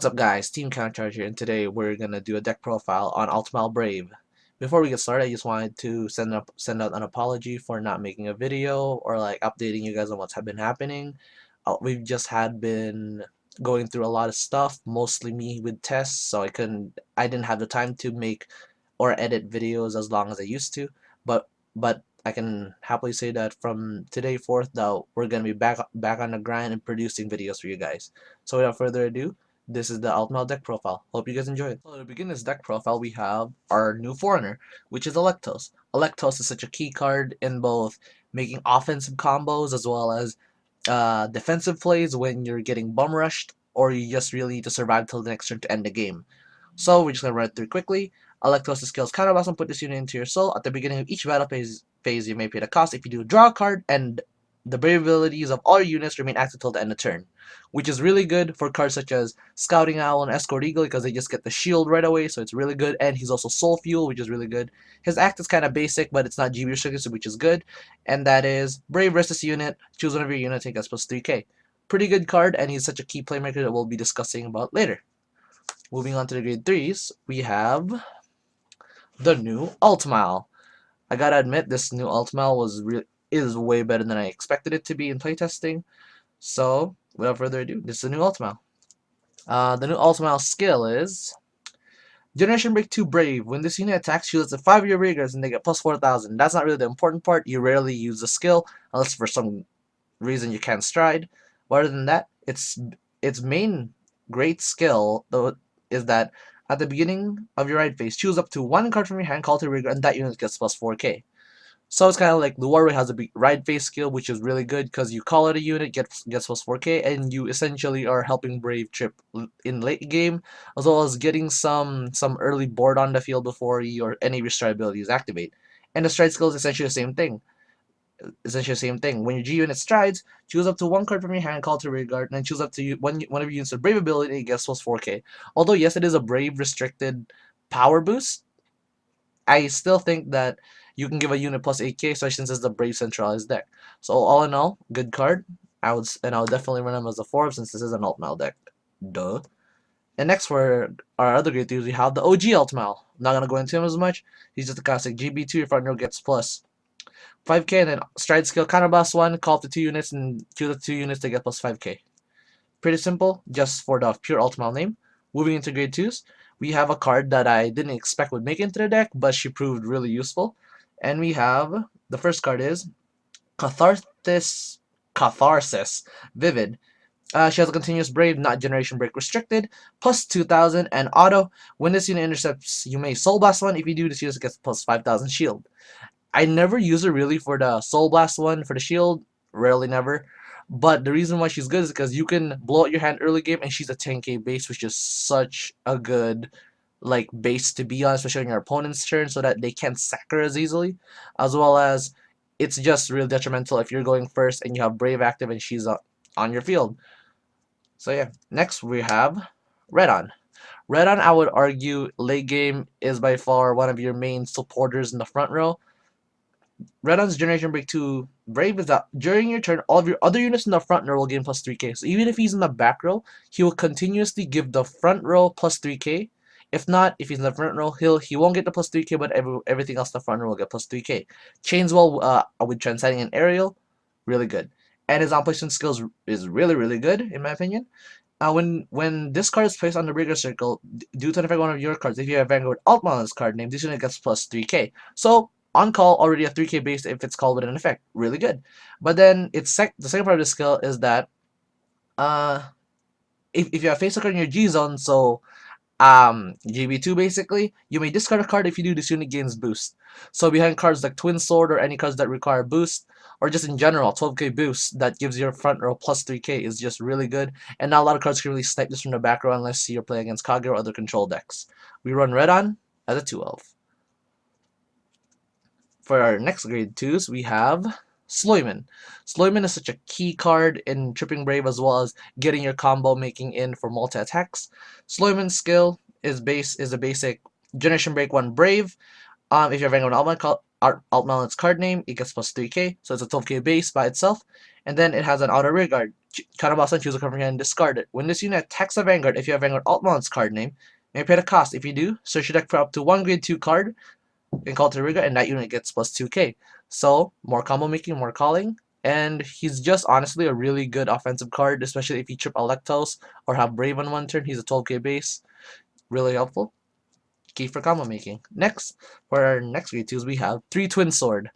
What's up guys, Team Countercharge here, and today we're gonna do a deck profile on Altmile Brave. Before we get started, I just wanted to send out an apology for not making a video or like updating you guys on what's been happening. We've just had been going through a lot of stuff, mostly me with tests, so I didn't have the time to make or edit videos as long as I used to. But I can happily say that from today forth that we're gonna be back on the grind and producing videos for you guys. So without further ado, this is the Altmile deck profile. Hope you guys enjoy it. So to begin this deck profile, we have our new foreigner, which is Electos. Electos is such a key card in both making offensive combos as well as defensive plays when you're getting bum rushed or you just really need to survive till the next turn to end the game. So we're just going to run it through quickly. Electos' skills counterblast and put this unit into your soul. At the beginning of each battle phase, you may pay the cost. If you do, draw a card, and the brave abilities of all your units remain active till the end of turn, which is really good for cards such as Scouting Owl and Escort Eagle because they just get the shield right away, so it's really good. And he's also Soul Fuel, which is really good. His act is kind of basic, but it's not GB restricted, which is good. And that is Brave Resist unit. Choose one of your units, take us plus 3k. Pretty good card, and he's such a key playmaker that we'll be discussing about later. Moving on to the grade 3s, we have the new Altmile. I gotta admit, this new Altmile is way better than I expected it to be in playtesting. So, without further ado, this is the new Altmile. The new Altmile skill is Generation Break 2 Brave. When this unit attacks, shields a 5-year rigors and they get plus 4,000. That's not really the important part. You rarely use the skill unless for some reason you can't stride. But other than that, its main great skill though is that at the beginning of your ride phase, choose up to one card from your hand, call to rigor, and that unit gets plus 4k. So it's kind of like Luaru has a big ride phase skill, which is really good because you call it a unit, gets plus 4k, and you essentially are helping Brave Trip in late game, as well as getting some early board on the field before any of your stride abilities activate. And the stride skill is essentially the same thing. When your G unit strides, choose up to one card from your hand, call to Rearguard, and then choose up to one of your units with Brave ability, it gets plus 4k. Although yes, it is a Brave restricted power boost, I still think that you can give a unit plus 8k, especially since it's the Brave centralized deck. So all in all, good card. I would definitely run him as a 4 since this is an Altmile deck. Duh. And next for our other great things, we have the OG Altmile. I'm not gonna go into him as much. He's just a classic GB2. Your front row gets plus 5k, and then stride skill counterblast 1, call up to 2 units, and choose the 2 units to get plus 5k. Pretty simple, just for the pure Altmile name. Moving into grade 2s, we have a card that I didn't expect would make it into the deck, but she proved really useful. And we have, the first card is Catharsis Vivid. She has a continuous Brave, not Generation Break restricted, plus 2,000, and auto. When this unit intercepts, you may Soul Blast 1. If you do, this unit gets plus 5,000 shield. I never use her really for the Soul Blast one for the shield, rarely never. But the reason why she's good is because you can blow out your hand early game, and she's a 10k base, which is such a good like base to be on, especially on your opponent's turn, so that they can't sack her as easily. As well as it's just real detrimental if you're going first and you have Brave active and she's on your field. So yeah, next we have Redon. Redon, I would argue, late game is by far one of your main supporters in the front row. Redon's Generation Break 2 Brave is that during your turn, all of your other units in the front row will gain plus 3k. So even if he's in the back row, he will continuously give the front row plus 3k. If not, if he's in the front row, he won't get the plus 3k, but everything else in the front row will get plus 3k. Chainswell with Transcending and Aerial, really good. And his on-placement skills is really, really good, in my opinion. When this card is placed on the rigor circle, due to the effect one of your cards, if you have Vanguard Altmile on this card name, this unit gets plus 3k. So on call, already a 3k base if it's called with an effect. Really good. But then the second part of the skill is that if you have face card in your G zone, so GB2 basically, you may discard a card. If you do, this unit gains boost. So behind cards like Twin Sword or any cards that require boost, or just in general 12k boost that gives your front row plus 3k is just really good. And not a lot of cards can really snipe this from the back row unless you're playing against Kage or other control decks. We run Redon as a 2-elf. For our next grade 2s, we have Sloyman. Sloyman is such a key card in Tripping Brave as well as getting your combo making in for multi-attacks. Sloyman's skill is a basic Generation Break 1 Brave. If you're Vanguard Altmile its card name, it gets plus 3k, so it's a 12k base by itself. And then it has an auto rearguard. Kanabasan, choose a card from your hand and discard it. When this unit attacks a Vanguard, if you have Vanguard Altmile's card name, you may pay the cost. If you do, search your deck for up to one grade 2 card and call to the rearguard, and that unit gets plus 2k. So, more combo making, more calling, and he's just honestly a really good offensive card, especially if you trip Electos or have Brave on one turn. He's a 12k base. Really helpful. Key for combo making. Next, for our next grade 2s, we have 3 Twin Sword.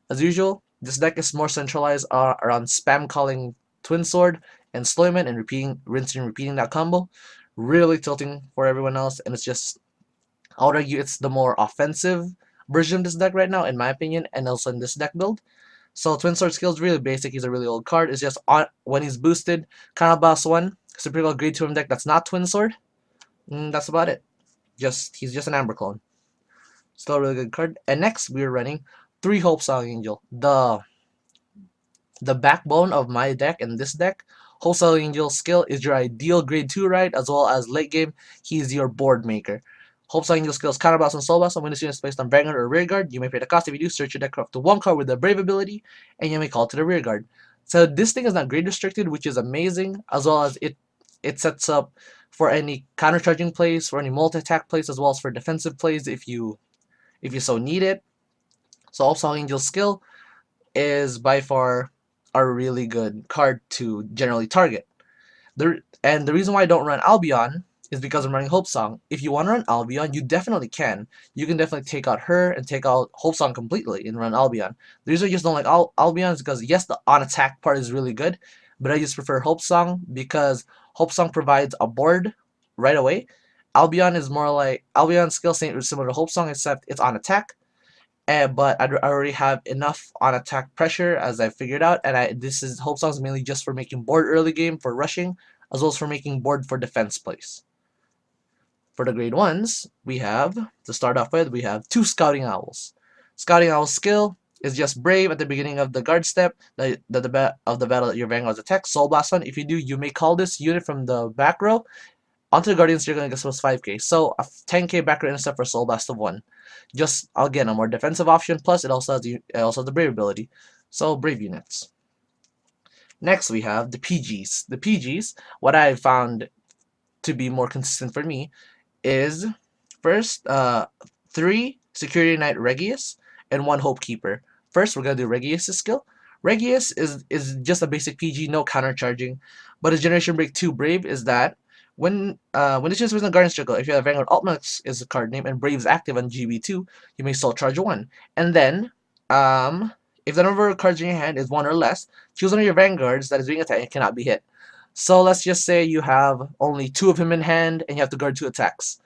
As usual, this deck is more centralized around spam calling Twin Sword and Sloyman and repeating, rinsing and repeating that combo. Really tilting for everyone else, and it's just, I would argue it's the more offensive version of this deck right now, in my opinion, and also in this deck build. So Twin Sword skill is really basic. He's a really old card. It's just on when he's boosted, kind of boss 1, Superior grade 2 deck that's not Twin Sword. That's about it. He's just an Amber clone. Still a really good card. And next we're running 3 Hope Song Angel. The backbone of my deck and this deck. Wholesale Angel skill is your ideal grade 2 ride, as well as late game, he's your board maker. Wholesale Angel skill is counterblast and soul blast. When this unit is placed on Vanguard or Rearguard, you may pay the cost. If you do, search your deck for up to one card with the Brave ability, and you may call to the Rearguard. So this thing is not grade restricted, which is amazing, as well as it sets up for any counter charging plays, for any multi attack plays, as well as for defensive plays if you so need it. So Wholesale Angel skill is by far a really good card to generally target. And the reason why I don't run Albion is because I'm running Hope Song. If you want to run Albion, you definitely can. You can definitely take out her and take out Hope Song completely and run Albion. The reason I just don't like Albion is because, yes, the on-attack part is really good, but I just prefer Hope Song because Hope Song provides a board right away. Albion is more like, Albion's skill similar to Hope Song, except it's on attack. But I already have enough on attack pressure, as I figured out, and this is Hope Song's mainly just for making board early game for rushing, as well as for making board for defense plays. For the grade 1s, we have, to start off with, we have 2 Scouting Owls. Scouting Owl's skill is just Brave at the beginning of the guard step of the battle that your Vanguard's attack. Soul Blast one. If you do, you may call this unit from the back row onto the Guardians. You're going to get plus 5k. So a 10k back row intercept for Soul Blast of 1. Just, again, a more defensive option, plus it also has the Brave ability. So Brave units. Next, we have the PGs. The PGs, what I found to be more consistent for me is first 3 Security Knight Regius and 1 Hope Keeper. First, we're gonna do Regius' skill. Regius is just a basic PG, no counter charging, but his Generation Break 2 Brave is that when this is in the Guardian Circle, if you have Vanguard Altmile is the card name and Brave is active on GB2, you may Soul Charge 1. And then if the number of cards in your hand is 1 or less, choose one of your Vanguards that is being attacked and cannot be hit. So let's just say you have only 2 of him in hand and you have to guard 2 attacks.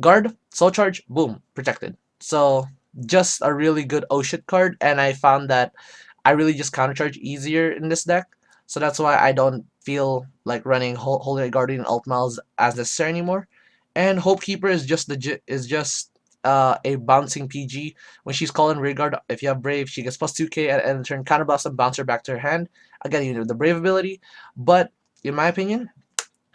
Guard, Soul Charge, boom, protected. So just a really good oh shit card, and I found that I really just counter charge easier in this deck. So that's why I don't feel like running Holy Guardian and Altmiles as necessary anymore. And Hope Keeper is just a bouncing PG. When she's calling Rearguard, if you have Brave, she gets plus 2k at the end of the turn, counterblast and bounce her back to her hand. Again, you know the Brave ability, but in my opinion,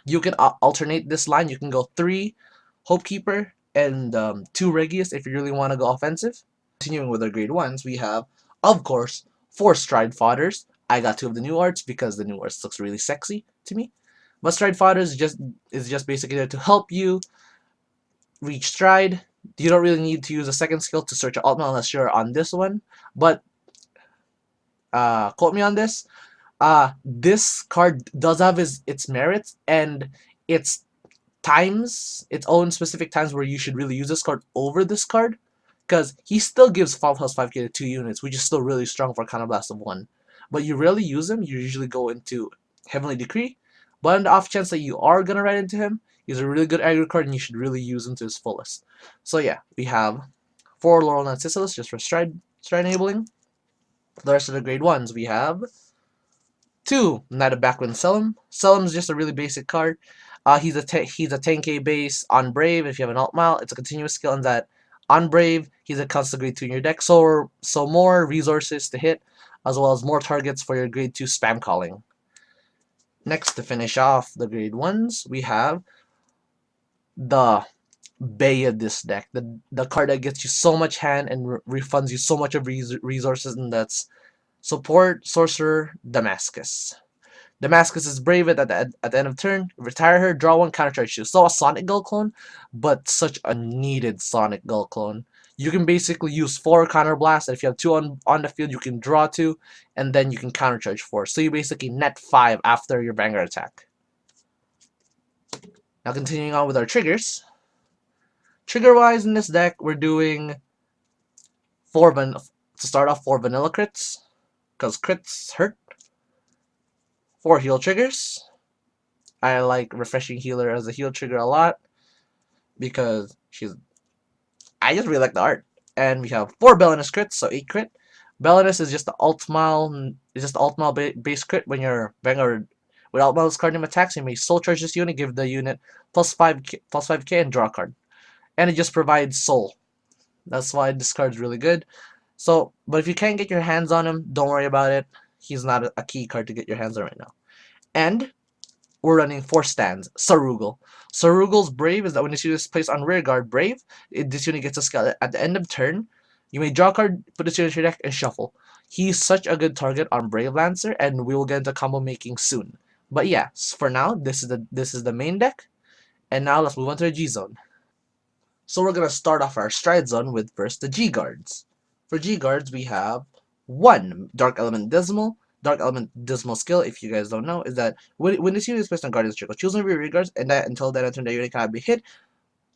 you can alternate this line. You can go 3 Hope Keeper and 2 Regius if you really want to go offensive. Continuing with our grade 1s, we have, of course, 4 Stride Fodders. I got 2 of the new arts because the new arts looks really sexy to me. But Stride Fodders is just basically there to help you reach Stride. You don't really need to use a second skill to search Altman unless you're on this one. But quote me on this. This card does have its merits and its its own specific times where you should really use this card over this card, because he still gives 5 plus 5k to 2 units, which is still really strong for a counterblast of 1. But you rarely use him. You usually go into Heavenly Decree. But on the off chance that you are gonna ride into him, he's a really good aggro card and you should really use him to his fullest. So yeah, we have 4 Laurel Knight Sisyphus just for stride enabling. The rest of the grade 1s, we have 2 Knight of Backwind Selim. Selim's just a really basic card. He's a 10k base on Brave. If you have an Altmile, it's a continuous skill in that on Brave, he's a constant grade 2 in your deck. So more resources to hit, as well as more targets for your grade 2 spam calling. Next, to finish off the grade 1s, we have the Bay of this deck. The card that gets you so much hand and refunds you so much of resources, and that's Support Sorcerer Damascus. Damascus is brave at the end of turn. Retire her, draw one, countercharge you. So a Sonic Gull clone, but such a needed Sonic Gull clone. You can basically use 4 counter blasts, and if you have 2 on the field, you can draw 2, and then you can countercharge 4. So you basically net 5 after your Vanguard attack. Now continuing on with our triggers. Trigger-wise in this deck, we're doing 4 to start off 4 vanilla crits, because crits hurt. 4 heal triggers. I like Refreshing Healer as a heal trigger a lot because I just really like the art. And we have 4 Belinus crits, so 8 crit. Belinus is just the Altmile base crit when your Vanguard with Altmile's card name attacks. You may soul charge this unit, give the unit plus 5k and draw a card. And it just provides soul. That's why this card's really good. So, but if you can't get your hands on him, don't worry about it. He's not a key card to get your hands on right now. And we're running 4 stands. Sarugal. Sarugal's Brave is that when this unit is placed on rear guard, Brave, this unit gets a skill. At the end of turn, you may draw a card, put this unit in your deck, and shuffle. He's such a good target on Brave Lancer, and we will get into combo making soon. But yeah, for now, this is the main deck, and now let's move on to the G zone. So we're gonna start off our stride zone with first the G guards. For G guards, we have 1 Dark Element Dismal. Dark Element Dismal skill, if you guys don't know, is that when this unit is placed on Guardian's Circle, choose one of your rear guards, and that until that turn, the unit cannot be hit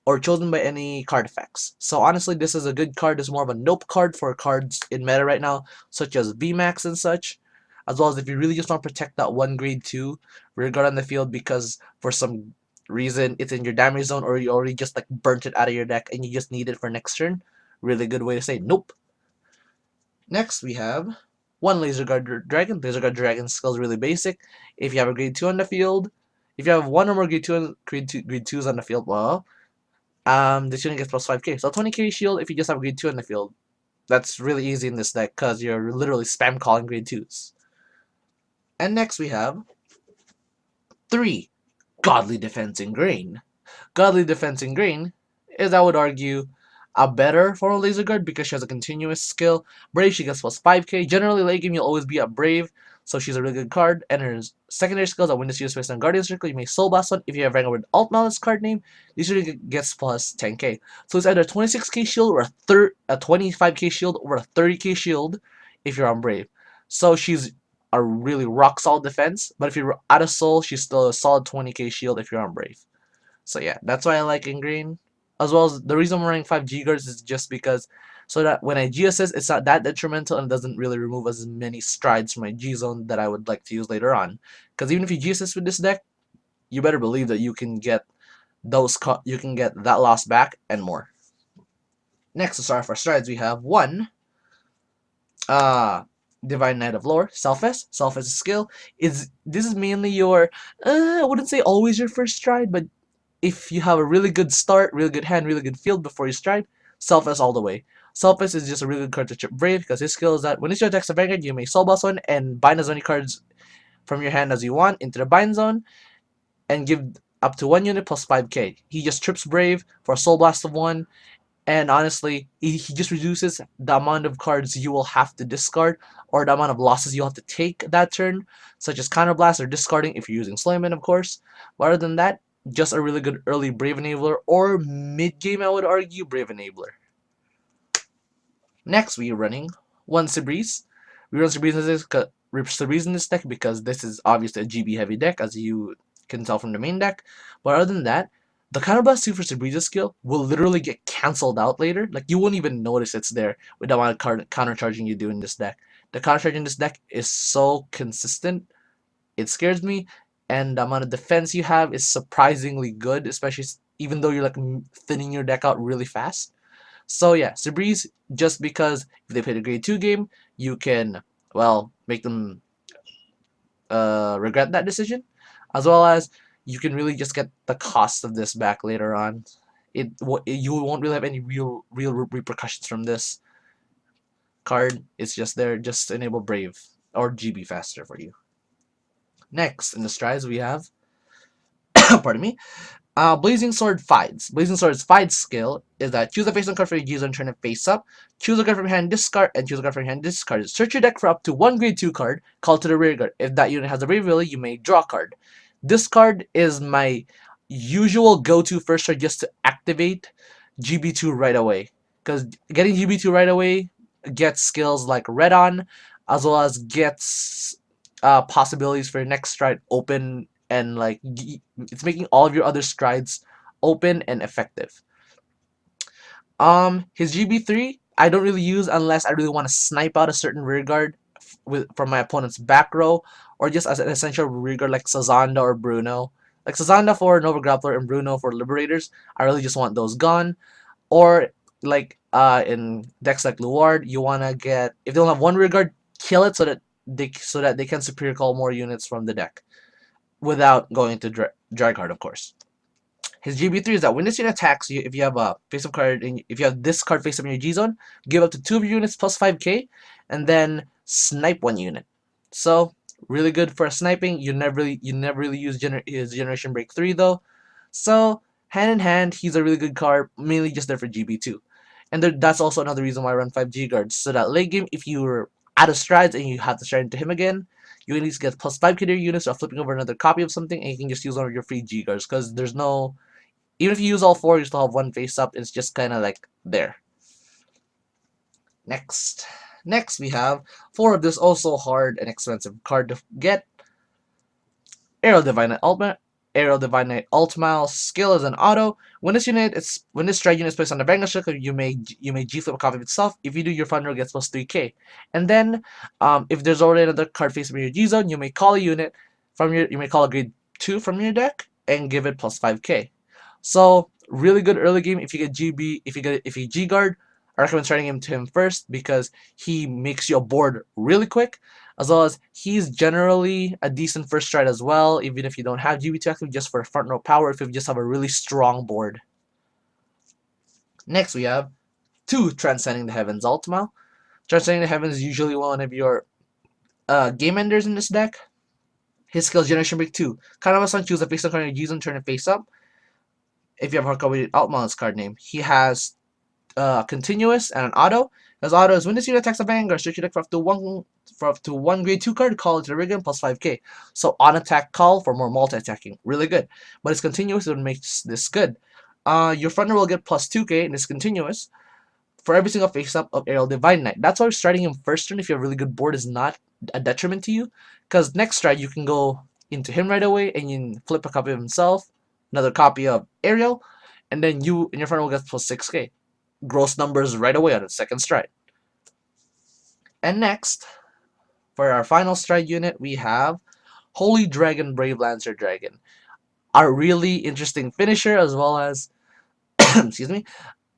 or chosen by any card effects. So honestly, this is a good card. It's more of a nope card for cards in meta right now, such as VMAX and such. As well as if you really just want to protect that 1 grade 2 rear guard on the field because for some reason it's in your damage zone or you already just like burnt it out of your deck and you just need it for next turn. Really good way to say nope. Next we have 1 Laser Guard Dragon. Laser Guard Dragon skill is really basic. If you have a grade 2 on the field, if you have 1 or more grade 2s on the field, well, this unit gets plus 5k. So 20k shield if you just have grade 2 on the field. That's really easy in this deck because you're literally spam calling grade 2s. And next we have 3 Godly Defense Ingrain. Godly Defense Ingrain is, I would argue, a better form of Laser Guard because she has a continuous skill. Brave, she gets plus 5k. Generally, late game, you'll always be a Brave, so she's a really good card. And her secondary skills are when this unit is placed on Guardian Circle, you may Soul Blast one. If you have Vanguard with Altmile's card name, this unit gets plus 10k. So it's either a 26k shield or a 25k shield or a 30k shield if you're on Brave. So she's a really rock solid defense, but if you're out of Soul, she's still a solid 20k shield if you're on Brave. So yeah, that's why I like Ingrain. As well as the reason I'm running 5 G guards is just because so that when I G assist, it's not that detrimental and doesn't really remove as many strides from my G zone that I would like to use later on. Because even if you G assist with this deck, you better believe that you can get that loss back and more. Next to start our strides, we have 1 Divine Knight of Lore, Self-S. Self-S skill this is mainly your I wouldn't say always your first stride, but if you have a really good start, really good hand, really good field before you stride, Self-S all the way. Self-S is just a really good card to chip Brave because his skill is that when it's your attacks a Vanguard, you may Soul Blast one and bind as many cards from your hand as you want into the bind zone and give up to 1 unit plus 5k. He just trips Brave for a Soul Blast of 1, and honestly, he just reduces the amount of cards you will have to discard or the amount of losses you'll have to take that turn, such as Counter Blast or discarding if you're using Slayman, of course. But other than that, just a really good early Brave Enabler or mid-game, I would argue, Brave Enabler. Next, we are running 1 Sabreeze. We run Sabreeze in this deck because this is obviously a GB heavy deck, as you can tell from the main deck. But other than that, the Counterblast 2 for Sabreeze's skill will literally get cancelled out later. Like, you won't even notice it's there with the amount of countercharging you do in this deck. The countercharging in this deck is so consistent, it scares me, and the amount of defense you have is surprisingly good, especially even though you're like thinning your deck out really fast. So yeah, Sabreeze, just because if they play the grade 2 game, you can, well, make them regret that decision, as well as you can really just get the cost of this back later on. You won't really have any real repercussions from this card. It's just there just to enable Brave or GB faster for you. Next in the strides we have, pardon me, Blazing Sword Fides. Blazing Sword's Fides skill is that choose a face-up card for your user and turn it face up. Choose a card from your hand, discard, and choose a card from your hand, discard. Search your deck for up to one grade 2 card, call to the rear guard. If that unit has a brave ability, you may draw a card. This card is my usual go-to first card just to activate GB2 right away. Because getting GB2 right away gets skills like Red On, as well as gets possibilities for your next stride open, and like it's making all of your other strides open and effective. His GB3 I don't really use unless I really want to snipe out a certain rearguard from my opponent's back row, or just as an essential rearguard like Sazanda or Bruno. Like Sazanda for Nova Grappler and Bruno for Liberators, I really just want those gone. Or like in decks like Luard, you wanna get, if they don't have one rearguard, kill it so that they can superior call more units from the deck without going to dry card, of course. His GB3 is that when this unit attacks you, if you have a face-up card, if you have this card face-up in your G-zone, give up to 2 of your units plus 5k, and then snipe one unit. So really good for sniping. You never really use his Generation Break 3 though. So hand in hand, he's a really good card, mainly just there for GB2. And that's also another reason why I run 5G guards, so that late game, if you're out of strides and you have to stride into him again, you at least get plus 5k to your units or flipping over another copy of something, and you can just use one of your free G guards, because there's no, even if you use all 4, you still have one face up. It's just kind of like there. Next. Next, we have 4 of this also hard and expensive card to get. Aerial Divine Ultimate. Aerial Divine Altmile skill is an auto. When this strike unit is placed on the banger circle, you may G flip a copy of itself. If you do, your front row gets plus 3k. And then, if there's already another card facing your G zone, you may call a unit from your, you may call a grade 2 from your deck and give it plus 5k. So really good early game if you get GB, if you G guard. I recommend starting him to him first because he makes you a board really quick, as well as he's generally a decent first stride as well, even if you don't have GB2 active, just for front row power if you just have a really strong board. Next we have 2 Transcending the Heavens Ultima. Transcending the Heavens is usually one of your game enders in this deck. His skill is Generation Break 2. Kind of a son, choose a face up card and use and turn it face up. If you have hard copy Altmile's card name, he has continuous and an auto. His auto is when this unit attacks a Vanguard, search your deck for up to one grade 2 card, call it to the Riggin plus 5k. So on attack call for more multi-attacking. Really good. But it's continuous, it makes this good. Your front row will get plus 2k and it's continuous for every single face up of Aerial Divine Knight. That's why starting him first turn if you have a really good board is not a detriment to you. Because next stride you can go into him right away and you can flip a copy of himself, another copy of Aerial, and then you in your front row gets plus 6k. Gross numbers right away on its second stride. And next, for our final stride unit, we have Holy Dragon Brave Lancer Dragon. A really interesting finisher, as well as excuse me,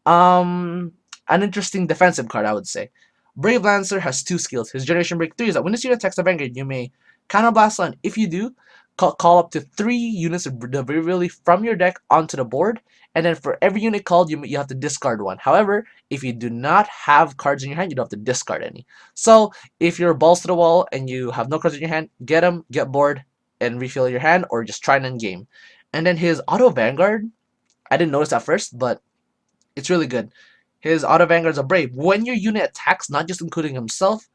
an interesting defensive card, I would say. Brave Lancer has 2 skills. His Generation Break 3 is that when this unit attacks the Vanguard, you may counterblast on. If you do, call up to 3 units of the Bravely from your deck onto the board, and then for every unit called, you have to discard 1. However, if you do not have cards in your hand, you don't have to discard any. So, if you're balls to the wall and you have no cards in your hand, get them, get bored, and refill your hand, or just try and end game. And then his Auto Vanguard, I didn't notice at first, but it's really good. His Auto Vanguard's a Brave. When your unit attacks, not just including himself,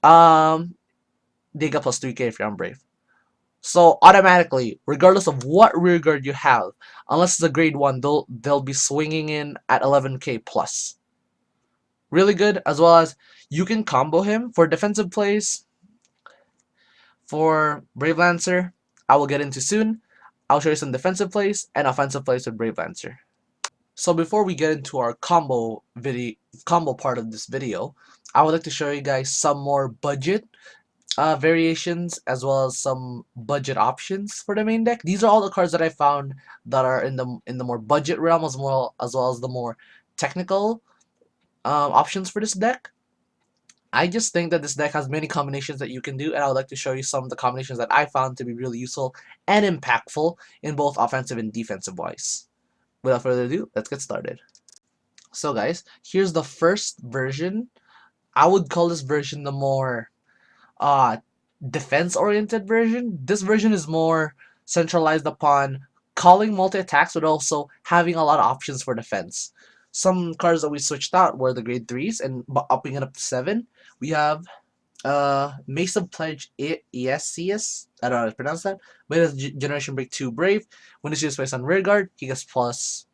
they get plus 3k if you're on Brave. So automatically, regardless of what rearguard you have, unless it's a grade 1, they'll be swinging in at 11k plus. Really good, as well as you can combo him for defensive plays. For Brave Lancer, I will get into soon. I'll show you some defensive plays and offensive plays with Brave Lancer. So before we get into our combo part of this video, I would like to show you guys some more budget variations, as well as some budget options for the main deck. These are all the cards that I found that are in the more budget realm, as well as the more technical options for this deck. I just think that this deck has many combinations that you can do, and I would like to show you some of the combinations that I found to be really useful and impactful in both offensive and defensive wise. Without further ado, let's get started. So guys, here's the first version. I would call this version the more defense-oriented version. This version is more centralized upon calling multi-attacks, but also having a lot of options for defense. Some cards that we switched out were the grade 3s, and upping it up to 7, we have Mace of Pledge ESCS. I don't know how to pronounce that, but it's Generation Break 2 Brave. When it's used based on rear guard, he gets plus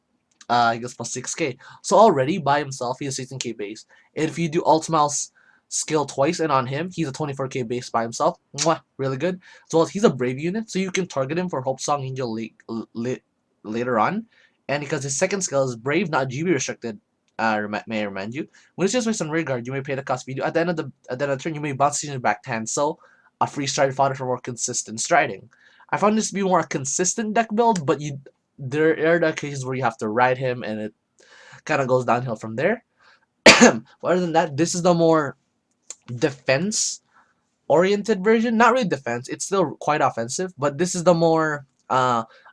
6k. So already by himself, he's a 16k base. And if you do Altmile's skill twice and on him, he's a 24k base by himself. Mwah, really good. As well as he's a brave unit, so you can target him for Hope Song Angel later on. And because his second skill is brave, not GB restricted, may I remind you. When it's just based on rear guard, you may pay the cost. If you do at the end of the turn, you may bounce in your back hand. So a free stride fodder for more consistent striding. I found this to be more a consistent deck build, but there are the occasions where you have to ride him, and it kind of goes downhill from there. But other than that, this is the more defense oriented version. Not really defense, it's still quite offensive, but this is the more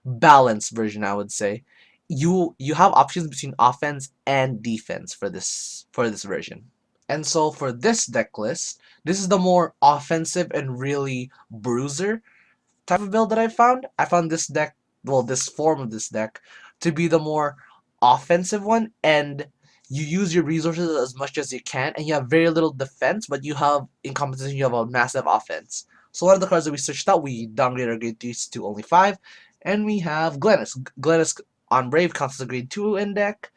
balanced version, I would say. You have options between offense and defense for this version. And so for this deck list, this is the more offensive and really bruiser type of build that I found. I found this deck, well, this form of this deck, to be the more offensive one, and you use your resources as much as you can, and you have very little defense, but you have, in competition, you have a massive offense. So one of the cards that we switched out, we downgraded our grade 3s to only 5, and we have Glennis. Glennis on Brave counts as a grade 2 in deck,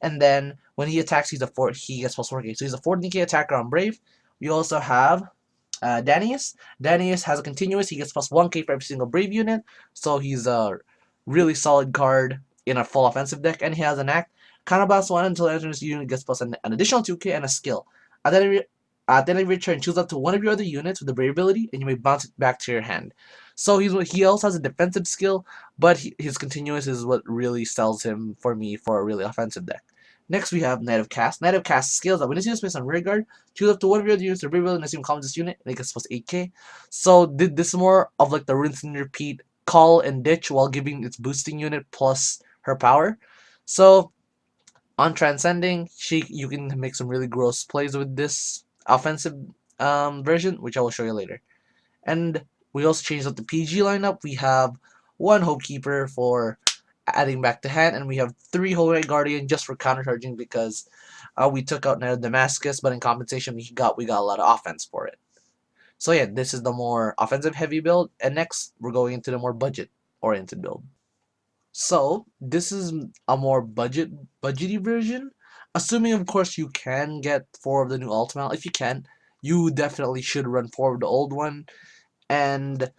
and then when he attacks, he gets plus 4k. So he's a 14k attacker on Brave. We also have Danius. Danius has a continuous. He gets plus 1k for every single Brave unit. So he's a really solid card in a full offensive deck. And he has an act. Counterblast 1 until enters the unit gets plus an additional 2k and a skill. At the end of your turn, choose up to one of your other units with the Brave ability, and you may bounce it back to your hand. So he also has a defensive skill, but his continuous is what really sells him for me for a really offensive deck. Next, we have Knight of Cast. Knight of Cast skills that when it's used based on rear guard, choose up to one of your other units, the Brave ability, and assume common this unit, and it gets plus 8k. So this is more of like the rinse and repeat call and ditch while giving its boosting unit plus her power. So on Transcending, you can make some really gross plays with this offensive version, which I will show you later. And we also changed up the PG lineup. We have one Hopekeeper for adding back to hand, and we have 3 Holy Guardian just for countercharging because we took out Knight of Damascus, but in compensation we got a lot of offense for it. So yeah, this is the more offensive heavy build, and next we're going into the more budget oriented build. So this is a more budgety version, assuming of course you can get 4 of the new Altmile. If you can, you definitely should run 4 of the old one, and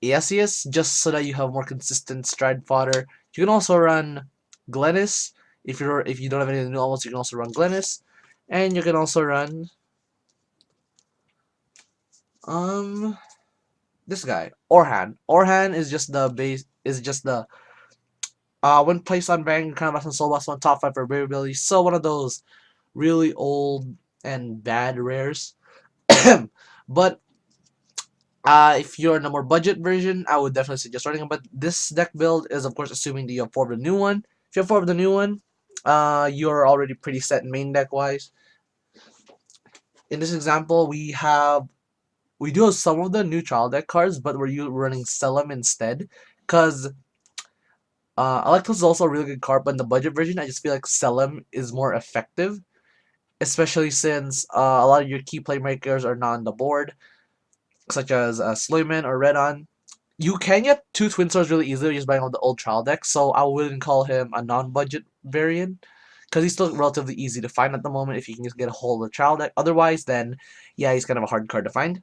Asius, just so that you have more consistent stride fodder. You can also run Glennis. If you don't have any of the new Almost, you can also run Glennis. And you can also run this guy, Orhan. Orhan is just the base when placed on Vanguard, kind of and Soul Boss 1 top 5 for brave ability. So one of those really old and bad rares. But if you're in a more budget version, I would definitely suggest running it. But this deck build is, of course, assuming that you have 4 of the new one. If you have 4 of the new one, you're already pretty set main deck wise. In this example, we do have some of the new trial deck cards, but we're running Selim instead, because Electos is also a really good card, but in the budget version, I just feel like Selim is more effective, especially since a lot of your key playmakers are not on the board, such as Slayman or Redon. You can get 2 Twin Swords really easily just buying all the old trial decks, so I wouldn't call him a non-budget variant, because he's still relatively easy to find at the moment if you can just get a hold of the trial deck. Otherwise, then, yeah, he's kind of a hard card to find.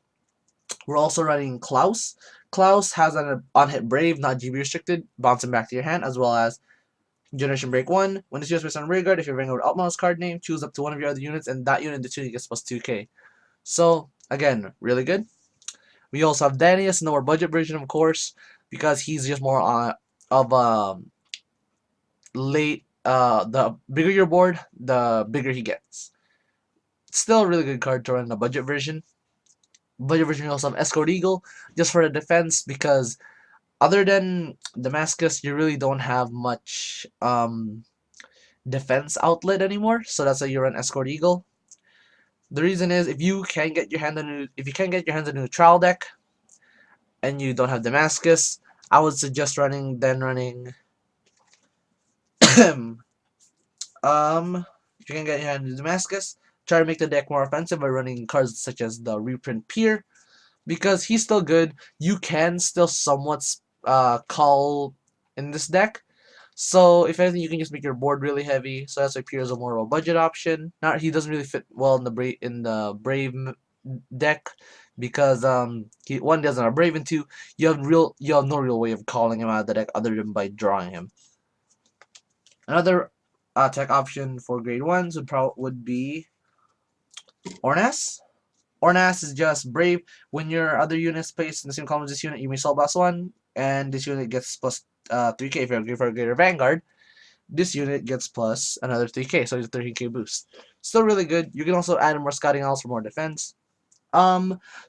We're also running Klaus. Klaus has an on-hit Brave, not GB restricted, bouncing back to your hand, as well as Generation Break 1. When it's used based on rear guard, if you're running over Altmile's card name, choose up to one of your other units, and that unit into gets plus 2k. So, again, really good. We also have Danius in the more budget version, of course, because he's just more of late. The bigger your board, the bigger he gets. Still a really good card to run in the budget version. Budget version, we also have Escort Eagle, just for the defense, because other than Damascus, you really don't have much defense outlet anymore. So that's why you run Escort Eagle. The reason is if you can get your hands on a new trial deck, and you don't have Damascus, I would suggest running if you can get your hand in Damascus, try to make the deck more offensive by running cards such as the Reprint Peer, because he's still good. You can still somewhat call in this deck. So if anything, you can just make your board really heavy. So that's why Peer is a more of a budget option. Not he doesn't really fit well in the Brave deck, because he one doesn't have Brave, and two you have no real way of calling him out of the deck other than by drawing him. Another tech option for grade ones would be Ornas. Ornas is just Brave. When your other units placed in the same column as this unit, you may solve +1, and this unit gets plus 3k if you're for a greater Vanguard. This unit gets plus another 3k, so it's a 13k boost. Still really good. You can also add more scouting owls for more defense.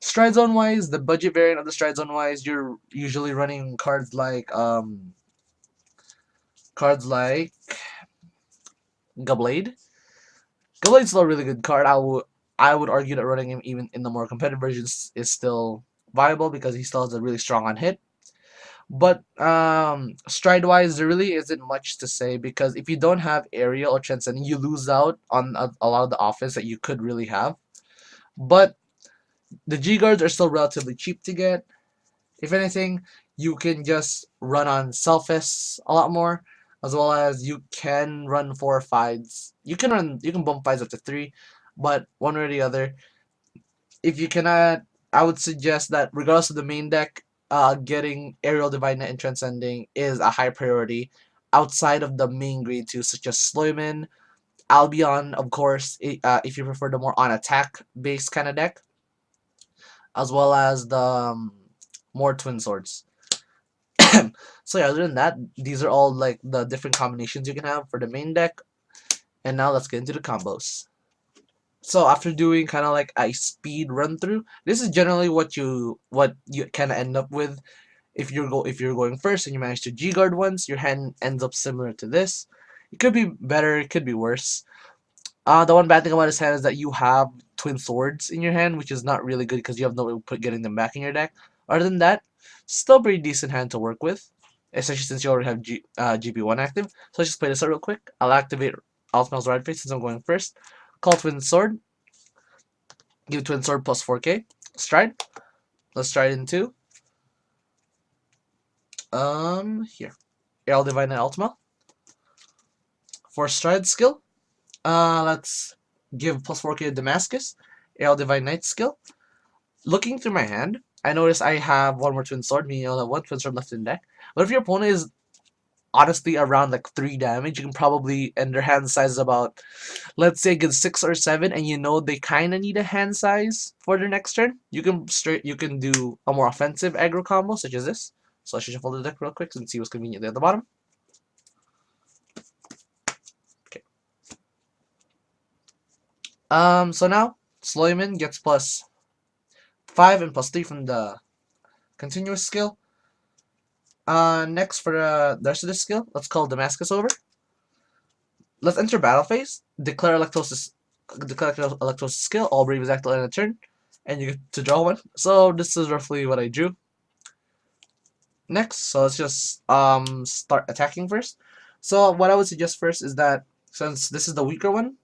Stride zone wise, the budget variant of the stride zone wise, you're usually running cards like Gablade. Gablade's still a really good card. I would argue that running him even in the more competitive versions is still viable because he still has a really strong on hit. But stride wise, there really isn't much to say, because if you don't have aerial or transcending, you lose out on a lot of the offense that you could really have. But the G guards are still relatively cheap to get. If anything, you can just run on Selphis a lot more, as well as you can run 4 fides. You can bump fides up to 3, but one or the other. If you cannot, I would suggest that regardless of the main deck, getting Aerial Divine Net and Transcending is a high priority outside of the main grade 2, such as Sloyman, Albion, of course, if you prefer the more on attack based kind of deck, as well as the more Twin Swords. So yeah, other than that, these are all like the different combinations you can have for the main deck. And now let's get into the combos. So after doing kind of like a speed run through, this is generally what you kind of end up with. If you're going first and you manage to G guard once, your hand ends up similar to this. It could be better, it could be worse. The one bad thing about his hand is that you have Twin Swords in your hand, which is not really good because you have no way of getting them back in your deck. Other than that, still pretty decent hand to work with, especially since you already have GP1 active. So let's just play this out real quick. I'll activate Altmile's Ride Face since I'm going first. Call Twin Sword. Give Twin Sword plus 4k. Stride. Let's stride into here. Aerial Divine and Altmile. For Stride skill, let's give plus 4k to Damascus. Aerial Divine Knight skill. Looking through my hand, I notice I have one more Twin Sword, meaning I have one Twin Sword left in deck. But if your opponent is honestly around like 3 damage, you can probably, and their hand size is about, let's say, get 6 or 7, and you know they kind of need a hand size for their next turn, you can do a more offensive aggro combo such as this. So I should shuffle the deck real quick and see what's convenient there at the bottom. Okay. So now Sloyman gets plus 5 and plus 3 from the continuous skill. Next for the rest of this skill, let's call Damascus over. Let's enter battle phase. Declare Electosis skill. All Brave is active in a turn, and you get to draw one. So this is roughly what I drew. Next, so let's just start attacking first. So what I would suggest first is that since this is the weaker one,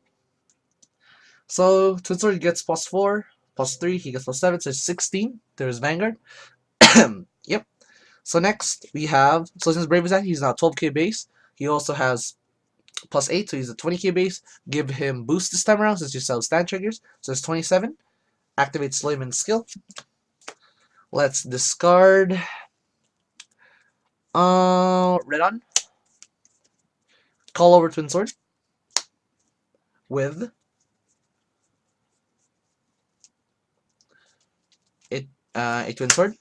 so Twin Sword gets plus 4, plus 3, he gets plus 7, so it's 16. There's Vanguard. Yep. So next we have, so since Brave is active, he's now 12k base. He also has plus 8, so he's a 20k base. Give him boost this time around since you sell stand triggers. So it's 27. Activate Sloyman's skill. Let's discard Red on. Call over Twin Sword with a Twin Sword.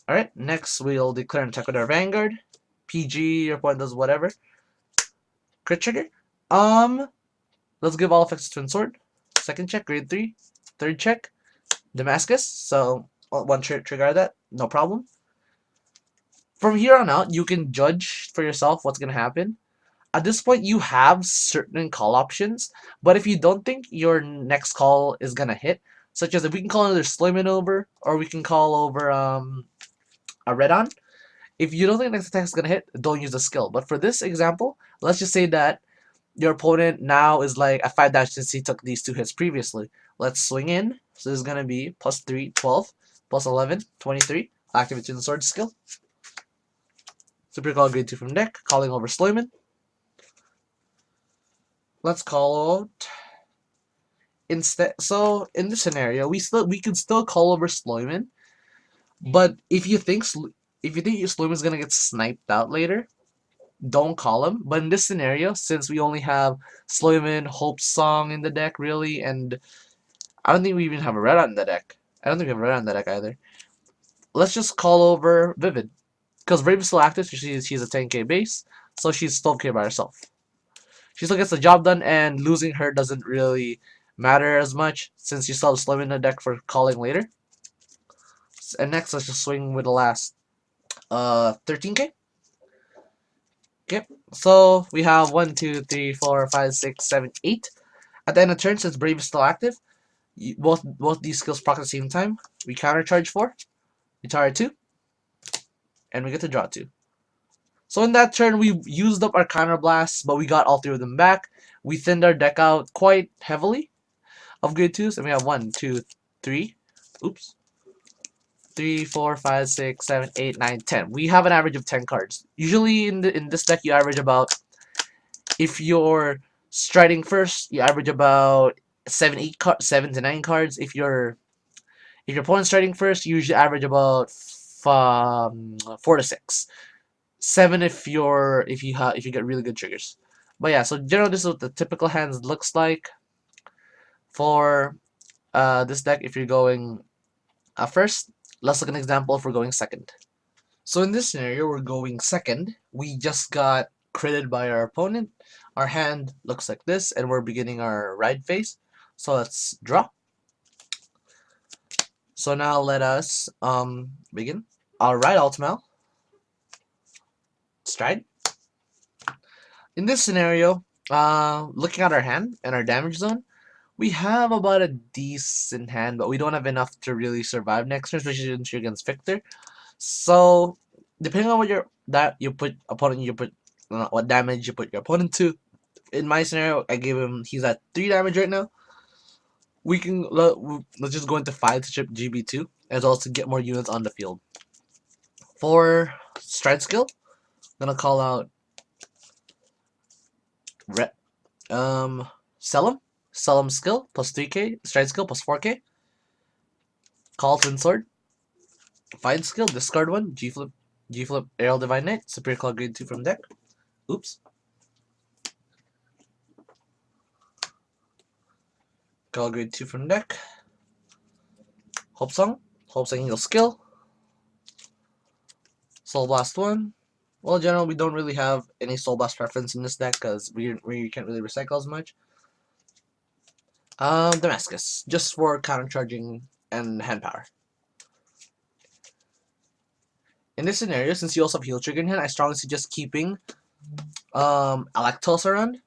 Alright, next we'll declare an attack with our Vanguard. PG, your opponent does whatever. Crit trigger. Let's give all effects to Twin Sword. Second check, grade 3. Third check, Damascus. So one trigger that, no problem. From here on out, you can judge for yourself what's gonna happen. At this point, you have certain call options, but if you don't think your next call is gonna hit, such as if we can call another Sloyman over, or we can call over a Red On. If you don't think next attack is gonna hit, don't use the skill. But for this example, let's just say that your opponent now is like at 5 dash since he took these 2 hits previously. Let's swing in. So this is gonna be plus 3, 12, plus 11, 23. Activate the sword skill. Super call grade 2 from deck, calling over Sloyman. Let's call out instead. So in this scenario, we can still call over Sloyman, but if you think your Sloyman's gonna get sniped out later, don't call him. But in this scenario, since we only have Sloyman, Hope Song in the deck, really, and I don't think we even have a red on the deck. I don't think we have a red on the deck either. Let's just call over Vivid. Because Brave is still active, so she's a 10k base, so she's 12k by herself. She still gets the job done, and losing her doesn't really matter as much, since you still have Sloyman in the deck for calling later. And next, let's just swing with the last 13k. Okay, so we have 1, 2, 3, 4, 5, 6, 7, 8. At the end of turn, since Brave is still active, both these skills proc at the same time. We countercharge 4, we tire 2, and we get to draw 2. So in that turn, we used up our counterblasts, but we got all 3 of them back. We thinned our deck out quite heavily of grade 2s, and we have 1, 2, 3. Oops. 3, 4, 5, 6, 7, 8, 9, 10. We have an average of 10 cards. Usually in this deck, you average about, if you're striding first, you average about 7 to 9 cards. If your opponent's striding first, you usually average about 4 to 6. 7 if you get really good triggers. But yeah, so generally this is what the typical hands looks like for this deck if you're going first. Let's look at an example if we're going second. So in this scenario, we're going second. We just got critted by our opponent. Our hand looks like this, and we're beginning our ride phase. So let's draw. So now let us begin. Alright, Altmile. Stride. In this scenario, looking at our hand and our damage zone, we have about a decent hand, but we don't have enough to really survive next turn, especially since you're against Victor. So, depending on what what damage you put your opponent to. In my scenario, I gave him, he's at 3 damage right now. We can let's just go into 5 to chip GB2, as well as to get more units on the field. For stride skill, I'm gonna call out Selim skill plus 3k, stride skill plus 4k. Call Twin Sword. Find skill, discard 1, G flip Aerial Divine Knight, Superior Claw grade 2 from deck. Oops. Call grade 2 from deck. Hope Song Eagle skill. Soul Blast 1. Well, in general, we don't really have any Soul Blast preference in this deck because we can't really recycle as much. Damascus, just for counter charging and hand power. In this scenario, since you also have Heal Trigger in hand, I strongly suggest keeping Electos around.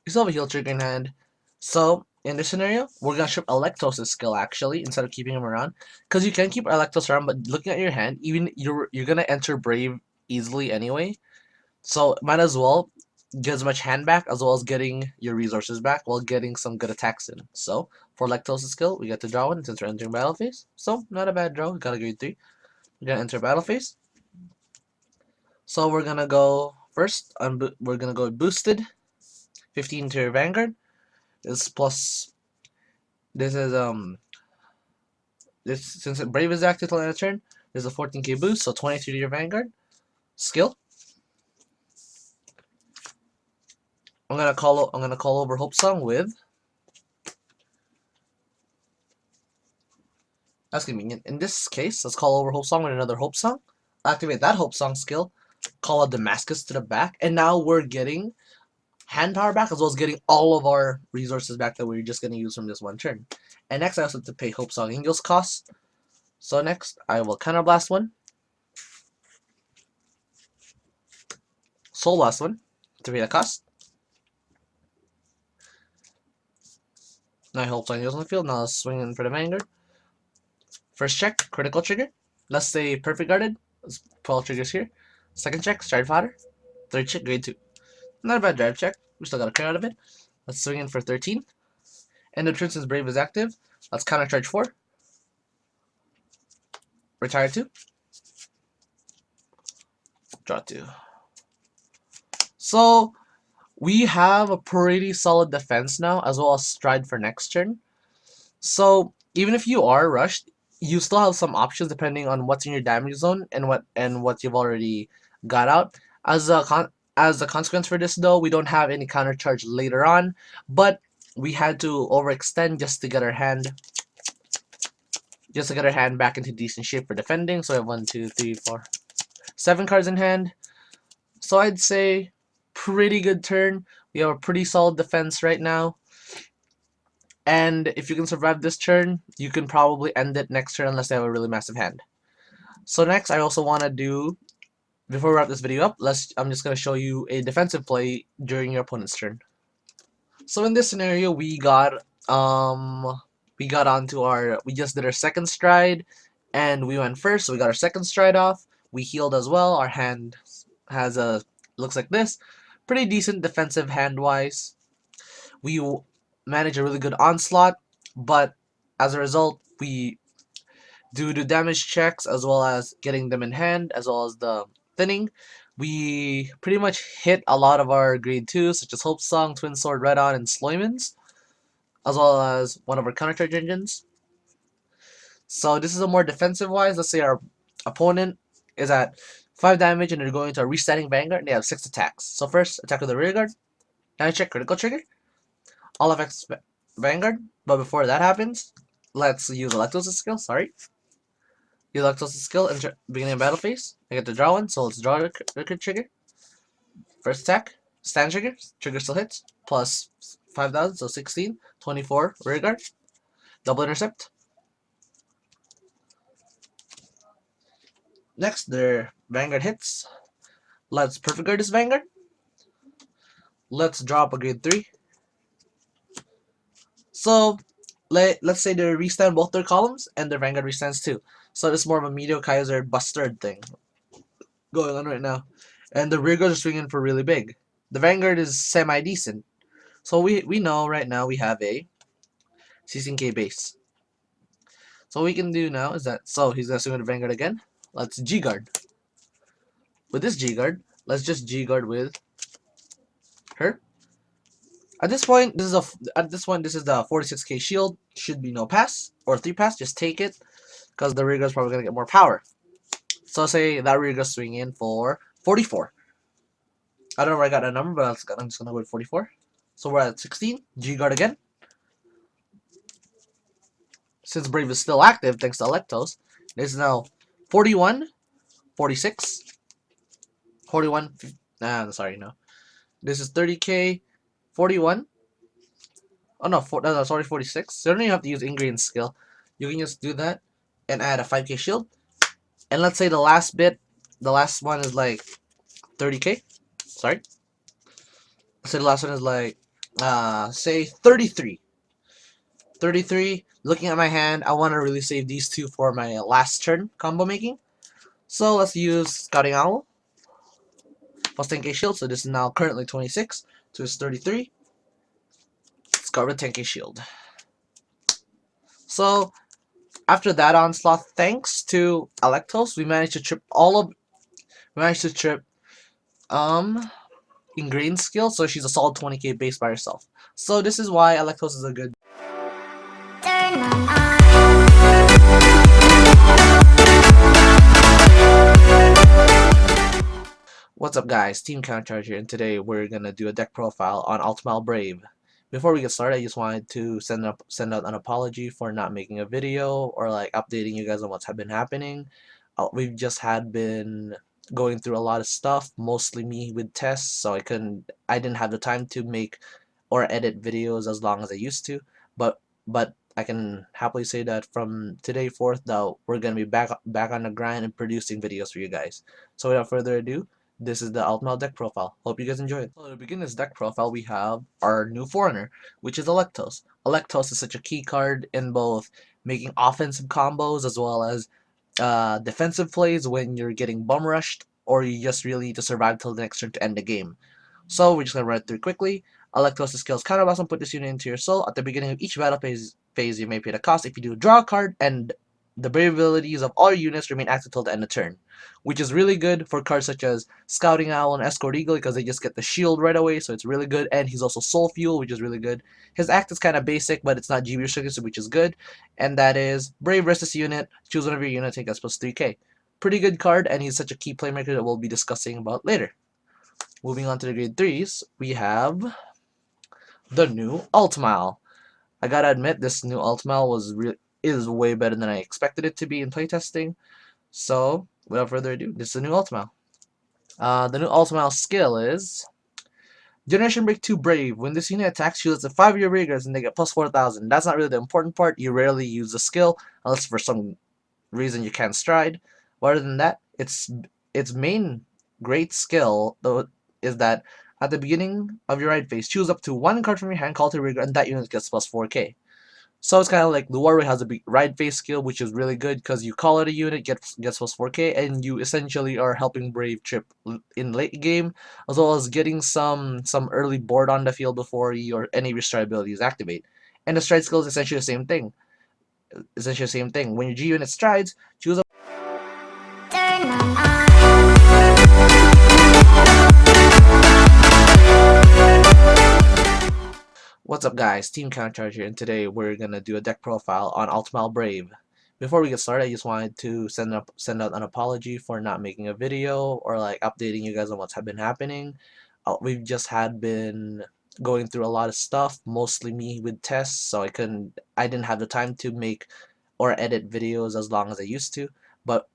You still have a Heal Trigger in hand. So, in this scenario, we're going to strip Electos' skill, actually, instead of keeping him around. Because you can keep Electos around, but looking at your hand, even you're going to enter Brave easily anyway. So, might as well get as much hand back, as well as getting your resources back, while getting some good attacks in. So, for Electos' skill, we get to draw one since we're entering battle phase. So, not a bad draw. We got a grade 3. We're going to enter battle phase. So, we're going to go first. We're going to go boosted. 15 to your Vanguard. This plus. This is since Brave is active till end of turn, there's a 14k boost, so 23 to your Vanguard. Skill. I'm gonna call over Hope Song with. That's convenient. In this case, let's call over Hope Song with another Hope Song. Activate that Hope Song skill. Call out Damascus to the back, and now we're getting hand power back, as well as getting all of our resources back that we're just gonna use from this one turn. And next, I also have to pay Hope Song Angel's cost. So next, I will counterblast one. Soul last one to pay the cost. Now I hope playing goes on the field. Now let's swing in for the Vanguard. First check, critical trigger. Let's say perfect guarded. Let's pull all triggers here. Second check, stride fodder. Third check, grade 2. Not a bad drive check. We still got a clear out of it. Let's swing in for 13. End of turn since Brave is active. Let's counter charge 4. Retire 2. Draw 2. So we have a pretty solid defense now, as well as stride for next turn. So even if you are rushed, you still have some options depending on what's in your damage zone and what you've already got out. As a consequence for this though, we don't have any counter charge later on, but we had to overextend just to get our hand back into decent shape for defending. So we have 1, 2, 3, 4, 7 cards in hand. So I'd say pretty good turn. We have a pretty solid defense right now. And if you can survive this turn, you can probably end it next turn unless they have a really massive hand. So next, I also want to do, before we wrap this video up, I'm just going to show you a defensive play during your opponent's turn. So in this scenario, we just did our second stride, and we went first, so we got our second stride off. We healed as well. Our hand looks like this. Pretty decent defensive hand-wise. We manage a really good onslaught, but as a result, due to damage checks as well as getting them in hand, as well as the thinning, we pretty much hit a lot of our grade 2s, such as Hope Song, Twin Sword, Red On, and Sloymans, as well as one of our counter charge engines. So this is a more defensive wise. Let's say our opponent is at 5 damage and they're going to a resetting Vanguard and they have 6 attacks. So first, attack with the rear guard. Now check critical trigger. All effects Vanguard. But before that happens, let's use Electos' skill. Sorry. Use Electos' skill in beginning of battle phase. I get to draw one, so let's draw the trigger. First attack. Stand trigger. Trigger still hits. Plus 5,000, so 16. 24 rear guard. Double intercept. Next, their Vanguard hits. Let's perfect guard this Vanguard. Let's drop a grade 3. So, let's say they restand both their columns and their Vanguard restands too. So it's more of a Meteor Kaiser Bustard thing going on right now. And the rear guards are swinging for really big. The Vanguard is semi-decent. So we know right now we have a 16k base. So what we can do now is so he's going to swing with the Vanguard again. Let's G-Guard. With this G-Guard, let's just G-Guard with her. At this point, this is the 46k shield. Should be no pass or 3 pass. Just take it because the rear guard's probably gonna get more power. So say that rear guard's swinging in for 44. I don't know where I got that number, but I'm just gonna go with 44. So we're at 16. G guard again. Since Brave is still active, thanks to Electos, this is now 41, 46, 41. Sorry, no. This is 30k, 41. Oh no, sorry, 46. So you don't even have to use ingredient skill. You can just do that and add a 5k shield. And let's say the last one is like 30k. Sorry. So the last one is like, say 33. 33. Looking at my hand, I want to really save these two for my last turn combo making. So let's use Scouting Owl. Plus 10k shield. So this is now currently 26. So it's 33. Scout with 10k shield. So after that onslaught, thanks to Electos, we managed to trip Ingrained skill, so she's a solid 20k base by herself. So this is why Electos is a good. What's up guys, Team Countercharge here, and today we're gonna do a deck profile on Altmile Brave. Before we get started, I just wanted to send out an apology for not making a video or like updating you guys on what's been happening. We've just been going through a lot of stuff, mostly me with tests, so I didn't have the time to make or edit videos as long as I used to. But I can happily say that from today forth, though, we're gonna be back on the grind and producing videos for you guys. So without further ado, this is the Altmile deck profile. Hope you guys enjoy it. So to begin this deck profile, we have our new foreigner, which is Electos. Electos is such a key card in both making offensive combos as well as defensive plays when you're getting bum rushed or you just really need to survive till the next turn to end the game. So we're just gonna run through quickly. Electos' skills kind of awesome. Put this unit into your soul. At the beginning of each battle phase, you may pay the cost. If you do, draw a card, and the brave abilities of all units remain active till the end of turn, which is really good for cards such as Scouting Owl and Escort Eagle because they just get the shield right away, so it's really good. And he's also Soul Fuel, which is really good. His act is kind of basic, but it's not GB restricted, which is good. And that is Brave Resist unit. Choose one of your units, take us plus 3k. Pretty good card, and he's such a key playmaker that we'll be discussing about later. Moving on to the grade 3s, we have the new Altmile. I gotta admit, this new Altmile is way better than I expected it to be in playtesting. So, without further ado, this is the new Altmile. The new Altmile skill is Generation Break 2 Brave. When this unit attacks, choose a 5-year Raiders and they get plus 4,000. That's not really the important part. You rarely use the skill unless for some reason you can't stride. But other than that, its main great skill though is that at the beginning of your ride phase, choose up to one card from your hand, call to rigor, and that unit gets plus 4k. So it's kind of like the Warrior has a big ride phase skill, which is really good because you call it a unit, gets plus 4k, and you essentially are helping Brave Trip in late game, as well as getting some early board on the field before any of your stride abilities activate. And the stride skill is essentially the same thing. When your G unit strides, choose a What's up guys, Team Countercharge here, and today we're gonna do a deck profile on Altmile Brave. Before we get started, I just wanted to send out an apology for not making a video or like updating you guys on what's been happening. We've just had been going through a lot of stuff, mostly me with tests, so I didn't have the time to make or edit videos as long as I used to. But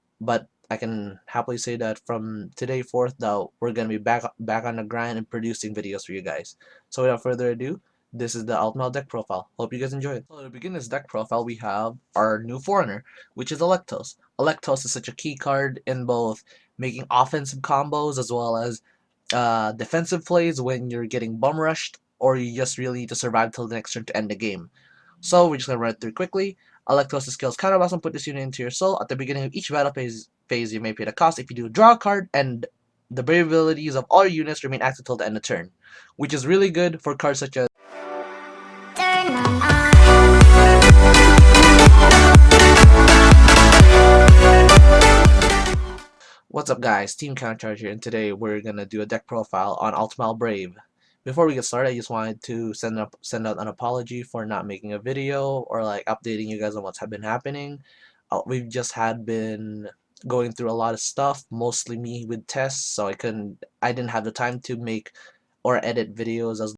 I can happily say that from today forth, though, we're gonna be back on the grind and producing videos for you guys. So without further ado, this is the Altmile deck profile. Hope you guys enjoy it. So to begin this deck profile, we have our new foreigner, which is Electos. Electos is such a key card in both making offensive combos as well as defensive plays when you're getting bum rushed or you just really need to survive till the next turn to end the game. So we're just gonna run through quickly. Electos' skills kind of awesome. Put this unit into your soul. At the beginning of each battle phase, you may pay the cost. If you do, draw a card, and the brave abilities of all units remain active till the end of turn, which is really good for cards such as What's up guys, Team Countercharge here, and today we're gonna do a deck profile on Altmile Brave. Before we get started, I just wanted to send out an apology for not making a video or like updating you guys on what's been happening. We've just had been going through a lot of stuff, mostly me with tests, so I didn't have the time to make or edit videos as